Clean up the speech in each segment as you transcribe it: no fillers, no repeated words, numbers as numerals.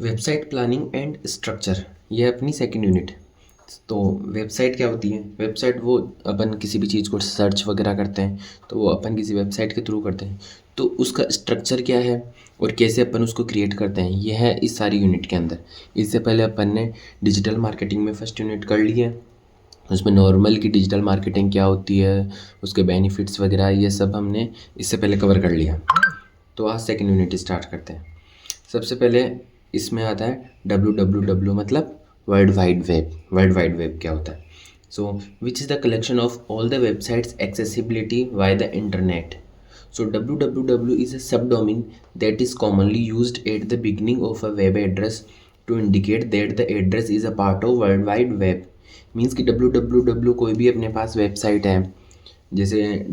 Website planning and structure, ये है अपनी सेकंड यूनिट। तो वेबसाइट क्या होती है? वेबसाइट वो अपन किसी भी चीज़ को सर्च वगैरह करते हैं तो वो अपन किसी वेबसाइट के थ्रू करते हैं। तो उसका स्ट्रक्चर क्या है और कैसे अपन उसको क्रिएट करते हैं, ये है इस सारी यूनिट के अंदर। इससे पहले अपन ने डिजिटल मार्केटिंग में फर्स्ट यूनिट कर ली है, उसमें नॉर्मल की डिजिटल मार्केटिंग क्या होती है, उसके बेनिफिट्स वगैरह ये सब हमने इससे पहले कवर कर लिया। तो आज सेकंड यूनिट स्टार्ट करते हैं। सबसे पहले इसमें आता है www मतलब world wide web. World wide web क्या होता है? So which is the collection of all the websites accessibility via the internet. So www is a subdomain that is commonly used at the beginning of a web address to indicate that the address is a part of World Wide Web. Means कि www कोई भी अपने पास website है, जैसे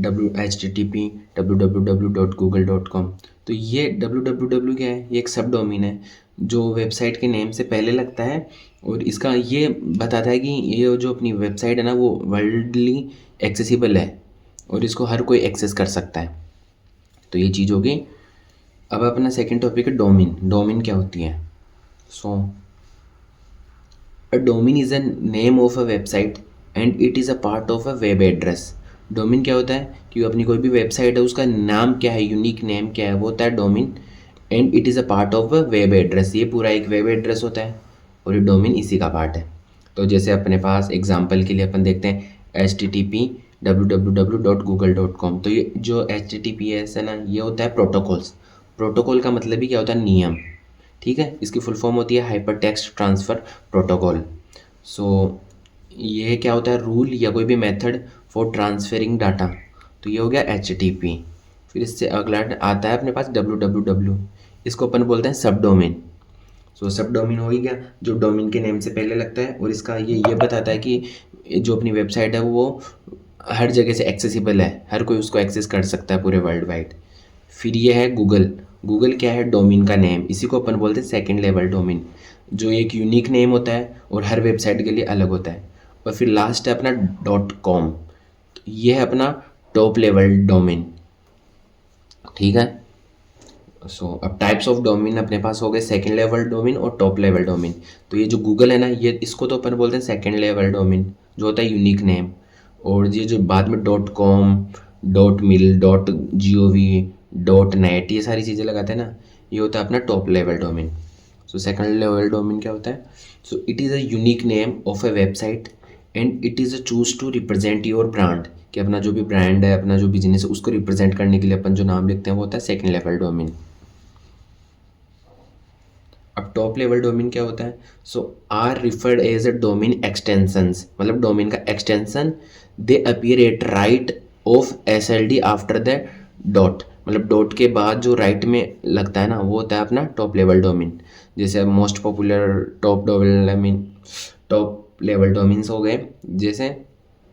http://www.google.com। तो ये www क्या है? ये एक सब डोमेन है जो वेबसाइट के नेम से पहले लगता है और इसका ये बताता है कि ये जो अपनी वेबसाइट है ना वो वर्ल्डली एक्सेसिबल है और इसको हर कोई एक्सेस कर सकता है। तो ये चीज़ होगी। अब अपना सेकंड टॉपिक है डोमेन। डोमेन क्या होती है? So a domain is a name of a website and it is a part of a web address. Domain क्या होता है कि अपनी कोई भी वेबसाइट है उसका नाम क्या है, यूनिक नेम क्या है, वो होता है domain. And it is a part of a web address, ये पूरा एक वेब एड्रेस होता है और ये डोमेन इसी का पार्ट है। तो जैसे अपने पास एग्जांपल के लिए अपन देखते हैं http://www.google.com। तो ये जो HTTPS है ना, ये होता है प्रोटोकॉल्स। प्रोटोकॉल का मतलब ही क्या होता है? नियम। ठीक है, इसकी फुल फॉर्म होती है हाइपर टेक्स्ट ट्रांसफ़र प्रोटोकॉल। सो ये क्या होता है? रूल या कोई भी मेथड फॉर ट्रांसफेरिंग डाटा। तो ये हो गया HTTP। फिर इससे अगला आता है अपने पास www। इसको अपन बोलते हैं सब डोमेन। सो सब डोमेन हो ही गया जो डोमेन के नेम से पहले लगता है और इसका ये बताता है कि जो अपनी वेबसाइट है वो हर जगह से एक्सेसिबल है, हर कोई उसको एक्सेस कर सकता है पूरे वर्ल्ड वाइड। फिर ये है गूगल। गूगल क्या है? डोमेन का नेम, इसी को अपन बोलते हैं सेकंड लेवल डोमेन, जो एक यूनिक नेम होता है और हर वेबसाइट के लिए अलग होता है। और फिर लास्ट है अपना .com। ये है अपना टॉप लेवल डोमेन। ठीक है। सो अब टाइप्स ऑफ डोमेन अपने पास हो गए सेकंड लेवल डोमेन और टॉप लेवल डोमेन। तो ये जो गूगल है ना, ये इसको तो अपन बोलते हैं सेकंड लेवल डोमेन जो होता है यूनिक नेम। और ये जो बाद में .com, .mil, .gov, .net ये सारी चीज़ें लगाते हैं ना, ये होता है अपना top level domain. So second level domain क्या होता है? So it is a unique name of a website and it is a choose to represent your brand, कि अपना जो भी ब्रांड है, अपना जो बिजनेस है, उसको रिप्रेजेंट करने के लिए अपन जो नाम लिखते हैं वो होता है सेकंड लेवल डोमेन। अब टॉप लेवल डोमेन क्या होता है? So are referred as a domain extensions, मतलब डोमेन का extension. They appear at right of SLD after the dot, मतलब डॉट के बाद जो राइट में लगता है ना वो होता है अपना टॉप लेवल डोमेन। जैसे most popular top level domains हो गए, जैसे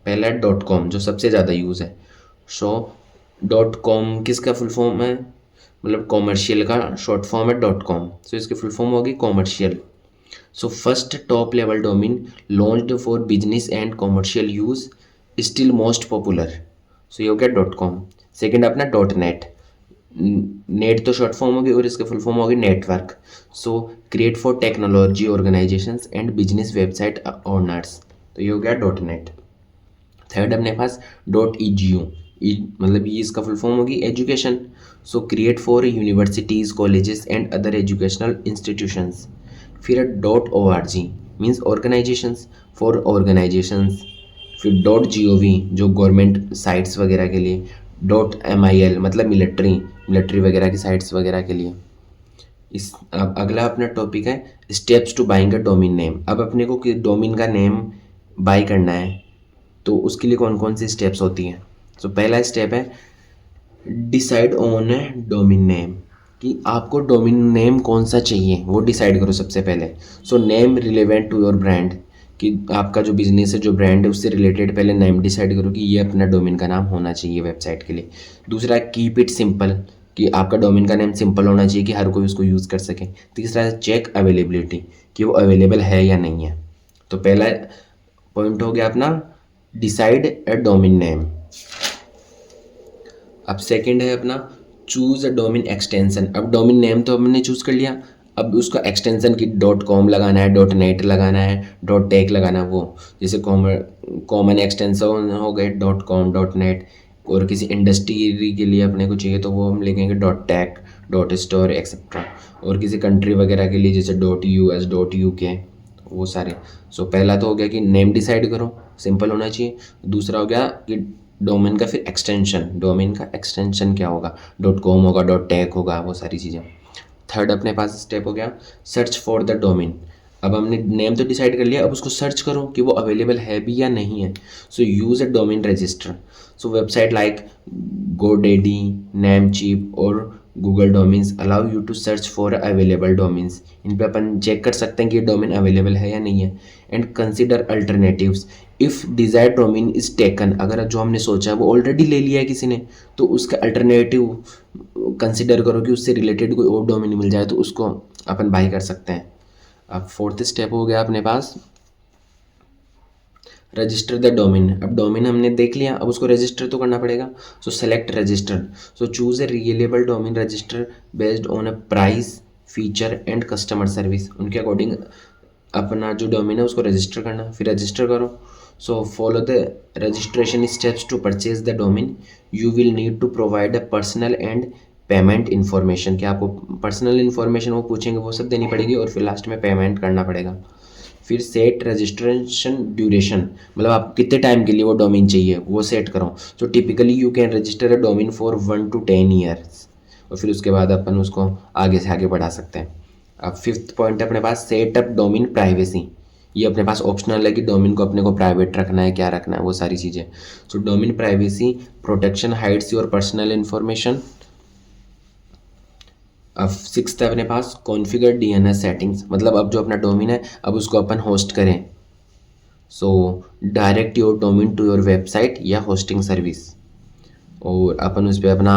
पहला .com जो सबसे ज़्यादा यूज़ है। सो .com किसका फुल फॉर्म है? मतलब कॉमर्शियल का शॉर्ट फॉर्म है .com। सो इसकी फुल फॉर्म होगी commercial. So first top level domain launched for business and commercial use, still most popular. So ये हो गया .com। सेकेंड अपना .net। नेट तो शॉर्ट फॉर्म होगी और इसके फुल फॉर्म होगी network. So create for technology organisations and business website owners. तो ये हो गया .net। थर्ड अपने पास .edu, मतलब ये इसका फुल फॉर्म होगी education. So create for universities, colleges and other educational institutions. फिर .org means organisations, for organisations. फिर .gov जो गवर्नमेंट साइट्स वगैरह के लिए। .mil मतलब मिलिट्री वगैरह की साइट्स वगैरह के लिए। अब अगला अपना टॉपिक है steps to buying a domain name. अब अपने को डोमेन का नेम बाई करना है तो उसके लिए कौन कौन सी स्टेप्स होती हैं? तो पहला स्टेप है decide on A domain name, कि आपको डोमेन नेम कौन सा चाहिए वो डिसाइड करो सबसे पहले। So name relevant to your brand, कि आपका जो बिजनेस है, जो ब्रांड है, उससे रिलेटेड पहले नेम डिसाइड करो कि ये अपना डोमेन का नाम होना चाहिए वेबसाइट के लिए। दूसरा कीप इट सिंपल, कि आपका डोमेन का नेम सिंपल होना चाहिए कि हर कोई उसको यूज़ कर सके। तीसरा है चेक अवेलेबिलिटी, कि वो अवेलेबल है या नहीं है। तो पहला पॉइंट हो गया अपना डिसाइड ए डोमेन नेम। अब सेकंड है अपना चूज अ डोमेन एक्सटेंशन। अब डोमेन नेम तो हमने चूज कर लिया, अब उसका एक्सटेंशन की .com लगाना है, .net लगाना है, .tech लगाना है, वो जैसे कॉमन एक्सटेंशन हो गए .com, .net, और किसी इंडस्ट्री के लिए अपने को चाहिए तो वो हम लिखेंगे .tech, .store एक्सेट्रा, और किसी कंट्री वगैरह के लिए जैसे .us, .uk, वो सारे। सो पहला तो हो गया कि नेम डिसाइड करो, सिंपल होना चाहिए। दूसरा हो गया कि डोमेन का फिर एक्सटेंशन, डोमेन का एक्सटेंशन क्या होगा, .com होगा, .tech होगा, वो सारी चीज़ें। थर्ड अपने पास स्टेप हो गया सर्च फॉर द डोमेन। अब हमने नेम तो डिसाइड कर लिया, अब उसको सर्च करो कि वो अवेलेबल है भी या नहीं है। So use a domain register. So website like GoDaddy, Namecheap और Google domains allow you to search for available domains. इन पे अपन चेक कर सकते हैं कि ये डोमेन अवेलेबल है या नहीं है। And consider alternatives if desired domain is taken, अगर जो हमने सोचा है वो ऑलरेडी ले लिया है किसी ने, तो उसका अल्टरनेटिव कंसिडर करो कि उससे रिलेटेड कोई और डोमेन मिल जाए तो उसको अपन बाई कर सकते हैं। अब फोर्थ स्टेप हो गया अपने पास रजिस्टर द डोमेन। अब डोमेन हमने देख लिया, अब उसको रजिस्टर तो करना पड़ेगा। सो select register. So choose a reliable domain register based on a price, feature and customer service. उनके अकॉर्डिंग अपना जो डोमेन है उसको रजिस्टर करना, फिर रजिस्टर करो। So follow the registration steps to purchase the domain. You will need to provide a personal and payment information, क्या आपको पर्सनल इन्फॉर्मेशन वो पूछेंगे, वो सब देनी पड़ेगी, और फिर लास्ट में पेमेंट करना पड़ेगा। फिर सेट रजिस्ट्रेशन ड्यूरेशन, मतलब आप कितने टाइम के लिए वो डोमेन चाहिए वो सेट करो। So typically you can register a domain for 1 to 10 years, और फिर उसके बाद अपन उसको आगे से आगे बढ़ा सकते हैं। अब फिफ्थ पॉइंट है अपने पास सेट अप डोमेन प्राइवेसी। ये अपने पास ऑप्शनल है कि डोमेन को अपने को प्राइवेट रखना है, क्या रखना है, वो सारी चीज़ें। So domain privacy protection hides your personal information. अब सिक्स्थ है अपने पास कॉन्फ़िगर DNS सेटिंग्स, मतलब अब जो अपना डोमेन है अब उसको अपन होस्ट करें। So direct your domain to your website या होस्टिंग सर्विस, और अपन उस पर अपना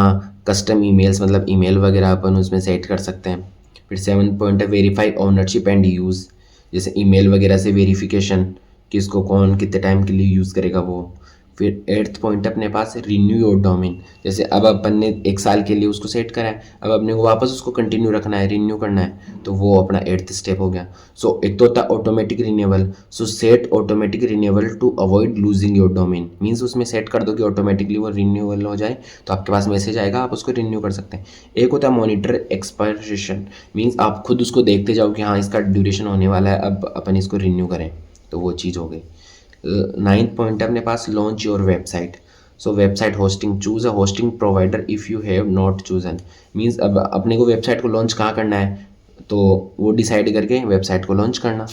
कस्टम ईमेल्स, मतलब ईमेल वगैरह अपन उसमें सेट कर सकते हैं। फिर 7 पॉइंट है वेरीफाई ओनरशिप एंड यूज़, जैसे ईमेल वगैरह से वेरिफिकेशन कि इसको कौन कितने टाइम के लिए यूज़ करेगा वो। फिर 8th पॉइंट अपने पास रिन्यू योर डोमेन, जैसे अब अपन ने 1 साल के लिए उसको सेट करा है, अब अपने को वापस उसको कंटिन्यू रखना है, रिन्यू करना है, तो वो अपना 8th स्टेप हो गया। सो एक तो होता है automatic renewal. So set automatic renewal to avoid losing your domain, means उसमें सेट कर दो कि ऑटोमेटिकली वो रिन्यूअल हो जाए, तो आपके पास मैसेज आएगा, आप उसको रिन्यू कर सकते हैं। एक होता है मॉनिटर एक्सपायरेशन, मीन्स आप खुद उसको देखते जाओ कि हाँ इसका ड्यूरेशन होने वाला है, अब अपन इसको रिन्यू करें, तो वो चीज़ हो गई। 9th पॉइंट है अपने पास launch your website. So website hosting, choose a hosting provider if you have not chosen, means अब अपने को वेबसाइट को लॉन्च कहाँ करना है तो वो डिसाइड करके वेबसाइट को लॉन्च करना,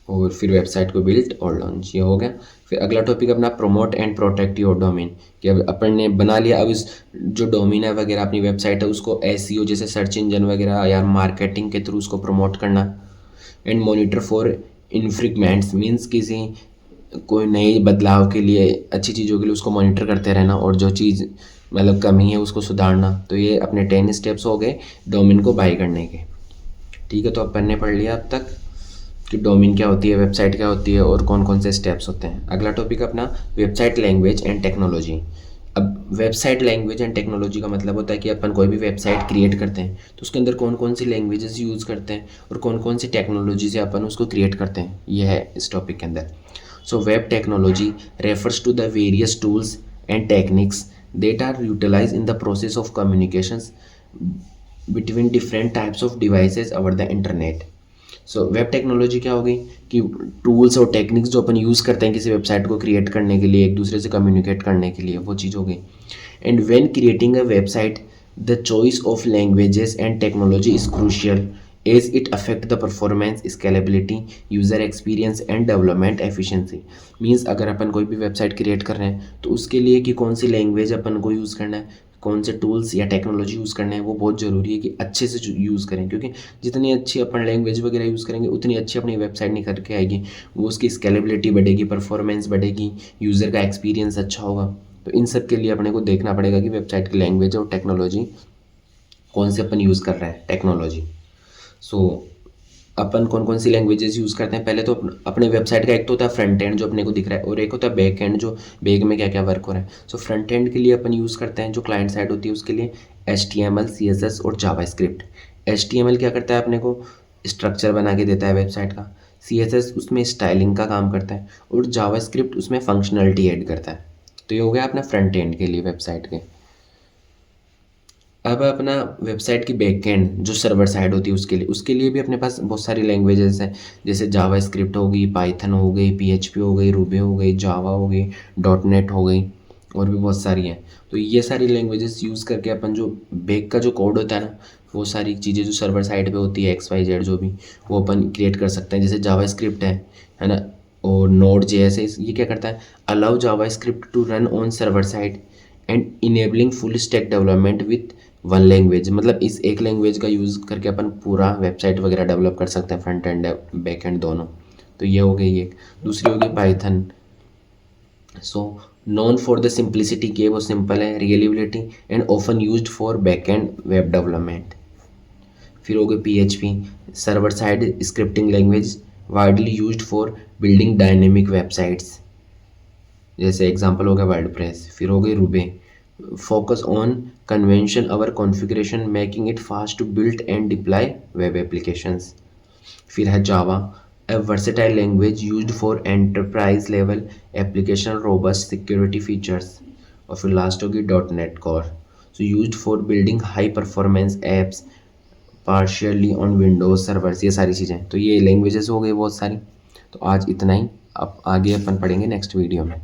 और फिर वेबसाइट को बिल्ड और लॉन्च, ये हो गया। फिर अगला टॉपिक अपना promote and protect your domain, कि अब अपन ने बना लिया, अब इस जो डोमेन है वगैरह अपनी वेबसाइट है उसको SEO जैसे सर्च इंजन वगैरह या मार्केटिंग के थ्रू उसको प्रमोट करना। एंड मॉनिटर फॉर इन्फ्रिक्वेंट्स, मीन्स किसी कोई नए बदलाव के लिए, अच्छी चीज़ों के लिए उसको मॉनिटर करते रहना, और जो चीज़ मतलब कमी है उसको सुधारना। तो ये अपने 10 स्टेप्स हो गए डोमेन को बाई करने के। ठीक है, तो अपन ने पढ़ लिया अब तक कि डोमेन क्या होती है, वेबसाइट क्या होती है, और कौन कौन से स्टेप्स होते हैं। अगला टॉपिक अपना वेबसाइट लैंग्वेज एंड टेक्नोलॉजी। अब वेबसाइट लैंग्वेज एंड टेक्नोलॉजी का मतलब होता है कि अपन कोई भी वेबसाइट क्रिएट करते हैं तो उसके अंदर कौन कौन सी लैंग्वेजेस यूज़ करते हैं और कौन कौन सी टेक्नोलॉजी से अपन उसको क्रिएट करते हैं, ये है इस टॉपिक के अंदर। So web technology refers to the various tools and techniques that are utilized in the process of communications between different types of devices over the internet. So web technology क्या हो गई कि टूल्स और techniques जो अपन use करते हैं किसी website को क्रिएट करने के लिए, एक दूसरे से कम्युनिकेट करने के लिए, वो चीज़ हो गई। And when creating a website the choice of languages and technology is crucial as it affect the performance, scalability, user experience and development efficiency. Means अगर अपन कोई भी वेबसाइट क्रिएट कर रहे हैं तो उसके लिए कि कौन सी लैंग्वेज अपन को यूज़ करना है, कौन से टूल्स या टेक्नोलॉजी यूज़ करना है, वो बहुत ज़रूरी है कि अच्छे से यूज़ करें, क्योंकि जितनी अच्छी अपन लैंग्वेज वगैरह यूज़ करेंगे उतनी अच्छी अपनी वेबसाइट निकल के आएगी, वो उसकी स्केलेबिलिटी बढ़ेगी, परफॉर्मेंस बढ़ेगी, यूज़र का एक्सपीरियंस अच्छा होगा। तो इन सब के लिए अपने को देखना पड़ेगा कि वेबसाइट की लैंग्वेज और टेक्नोलॉजी कौन से अपन यूज़ कर रहे हैं टेक्नोलॉजी। सो अपन कौन कौन सी लैंग्वेजेस यूज़ करते हैं, पहले तो अपने वेबसाइट का एक तो होता है फ्रंट एंड जो अपने को दिख रहा है, और एक होता है बैक एंड जो बैक में क्या क्या वर्क हो रहा है। सो फ्रंट एंड के लिए अपन यूज़ करते हैं जो क्लाइंट साइड होती है उसके लिए HTML, CSS और जावास्क्रिप्ट। HTML क्या करता है, अपने को स्ट्रक्चर बना के देता है वेबसाइट का। CSS उसमें स्टाइलिंग का काम करता है, और जावास्क्रिप्ट उसमें फंक्शनलिटी ऐड करता है। तो ये हो गया अपना फ्रंट एंड के लिए वेबसाइट के। अब अपना वेबसाइट की बैकएंड जो सर्वर साइड होती है उसके लिए भी अपने पास बहुत सारी लैंग्वेजेस हैं, जैसे जावा स्क्रिप्ट हो गई, पाइथन हो गई, PHP हो गई, रूबी हो गई, जावा हो गई, .NET हो गई, और भी बहुत सारी हैं। तो ये सारी लैंग्वेजेस यूज़ करके अपन जो बैक का जो कोड होता है ना, वो सारी चीज़ें जो सर्वर साइड पे होती है XYZ जो भी, वो अपन क्रिएट कर सकते हैं। जैसे जावा स्क्रिप्ट है ना, और Node.js है, ये क्या करता है, allow JavaScript to run on server side and enabling full stack development with one language. मतलब इस एक लैंग्वेज का यूज़ करके अपन पूरा वेबसाइट वगैरह डेवलप कर सकते हैं, फ्रंट एंड बैक एंड दोनों। तो ये हो गई एक। दूसरी हो गई python. So known for the simplicity के वो सिंपल है, reliability and often used for back end web development. फिर हो गई PHP, server side scripting language widely used for building dynamic websites, जैसे एग्जांपल हो गया वर्डप्रेस। फिर हो गई Ruby, focus on convention our configuration making it fast to build and deploy web applications। फिर है जावा, a versatile language used for enterprise level application robust security features। और फिर लास्ट होगी .NET Core, so used for building high performance apps partially on Windows servers। ये सारी चीज़ें, तो ये लैंग्वेजेस हो गई बहुत सारी। तो आज इतना ही, अब आगे अपन पढ़ेंगे नेक्स्ट वीडियो में।